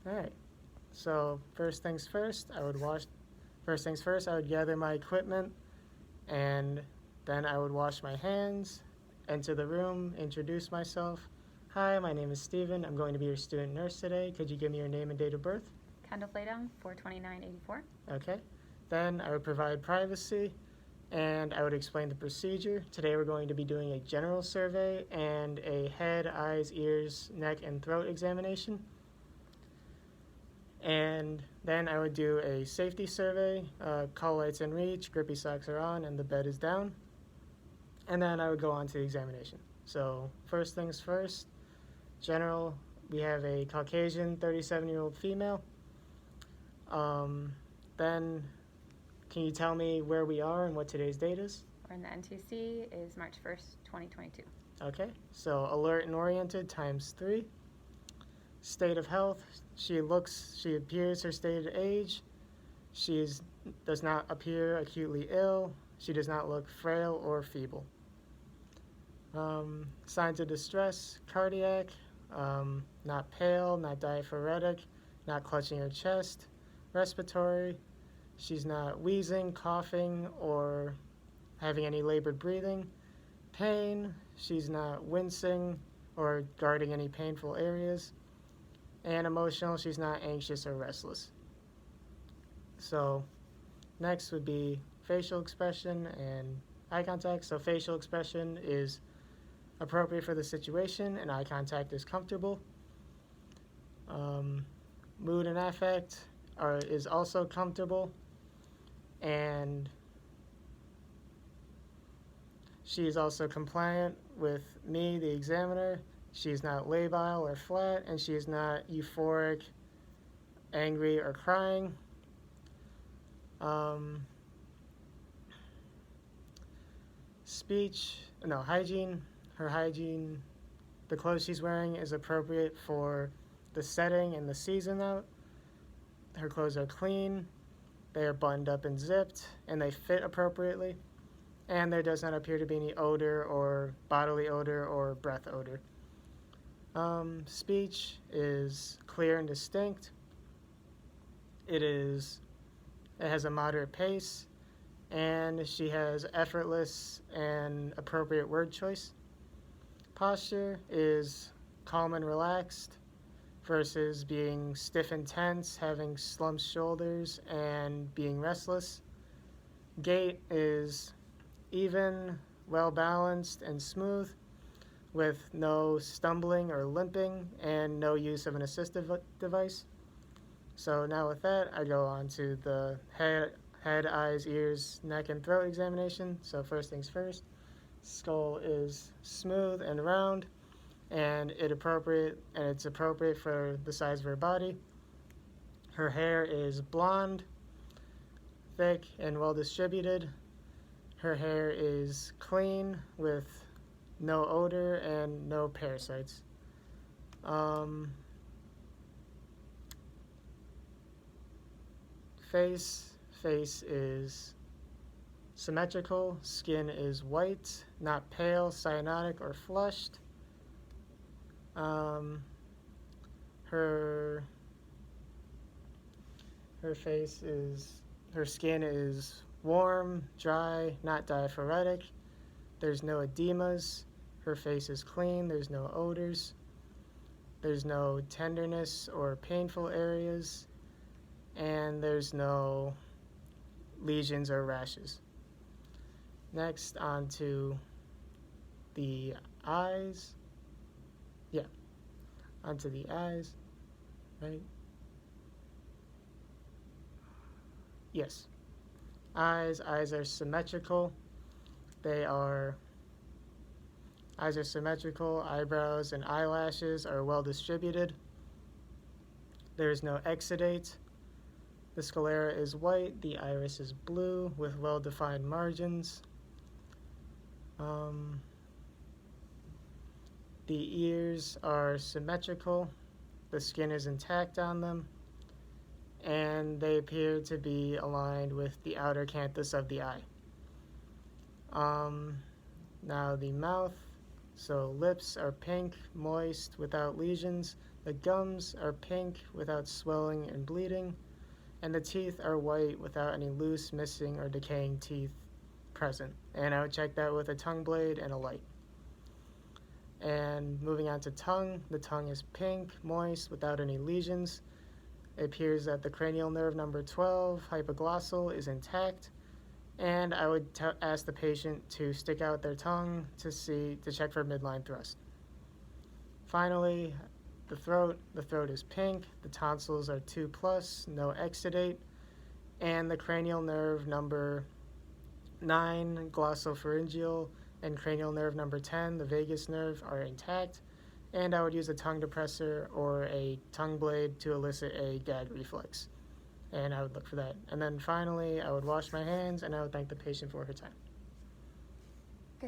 All right. So first things first, I would wash. First things first, I would gather my equipment, and then I would wash my hands, enter the room, introduce myself. Hi, my name is Steven. I'm going to be your student nurse today. Could you give me your name and date of birth? Kendall Flatum, 42984. Okay. Then I would provide privacy, and I would explain the procedure. Today we're going to be doing a general survey and a head, eyes, ears, neck, and throat examination. And then I would do a safety survey, call lights in reach, grippy socks are on, and the bed is down. And then I would go on to the examination. So first things first, general, we have a Caucasian 37-year-old female. Then can you tell me where we are and what today's date is? We're in the NTC, is March 1st, 2022. Okay, so alert and oriented times 3. State of health, she appears her stated age. She does not appear acutely ill. She does not look frail or feeble. Signs of distress, cardiac, not pale, not diaphoretic, not clutching her chest. Respiratory, she's not wheezing, coughing, or having any labored breathing. Pain, she's not wincing or guarding any painful areas. And emotional, she's not anxious or restless. So next would be facial expression and eye contact. So facial expression is appropriate for the situation and eye contact is comfortable. Mood and affect is also comfortable, and she is also compliant with me, the examiner. She is not labile or flat, and she is not euphoric, angry, or crying. Hygiene. Her hygiene, the clothes she's wearing is appropriate for the setting and the season out. Her clothes are clean, they are buttoned up and zipped, and they fit appropriately. And there does not appear to be any odor or bodily odor or breath odor. Speech is clear and distinct. It has a moderate pace, and she has effortless and appropriate word choice. Posture is calm and relaxed versus being stiff and tense, having slumped shoulders, and being restless. Gait is even, well balanced, and smooth, with no stumbling or limping and no use of an assistive device. So now with that, I go on to the head, eyes, ears, neck, and throat examination. So first things first, skull is smooth and round, and it's appropriate for the size of her body. Her hair is blonde, thick, and well distributed. Her hair is clean with no odor and no parasites. Face is symmetrical. Skin is white, not pale, cyanotic, or flushed. Her skin is warm, dry, not diaphoretic. There's no edemas. Her face is clean. There's no odors. There's no tenderness or painful areas. And there's no lesions or rashes. Next, on to the eyes. Onto the eyes, right? Yes. Eyes are symmetrical. Eyes are symmetrical. Eyebrows and eyelashes are well distributed. There is no exudate. The sclera is white. The iris is blue with well-defined margins. The ears are symmetrical. The skin is intact on them. And they appear to be aligned with the outer canthus of the eye. Now the mouth. So lips are pink, moist, without lesions. The gums are pink without swelling and bleeding, and the teeth are white without any loose, missing, or decaying teeth present. And I would check that with a tongue blade and a light. And moving on to tongue, the tongue is pink, moist, without any lesions. It appears that the cranial nerve number 12, hypoglossal, is intact. And I would ask the patient to stick out their tongue to check for midline thrust. Finally, the throat is pink, the tonsils are 2+, no exudate, and the cranial nerve number 9, glossopharyngeal, and cranial nerve number 10, the vagus nerve, are intact, and I would use a tongue depressor or a tongue blade to elicit a gag reflex, and I would look for that. And then finally, I would wash my hands, and I would thank the patient for her time.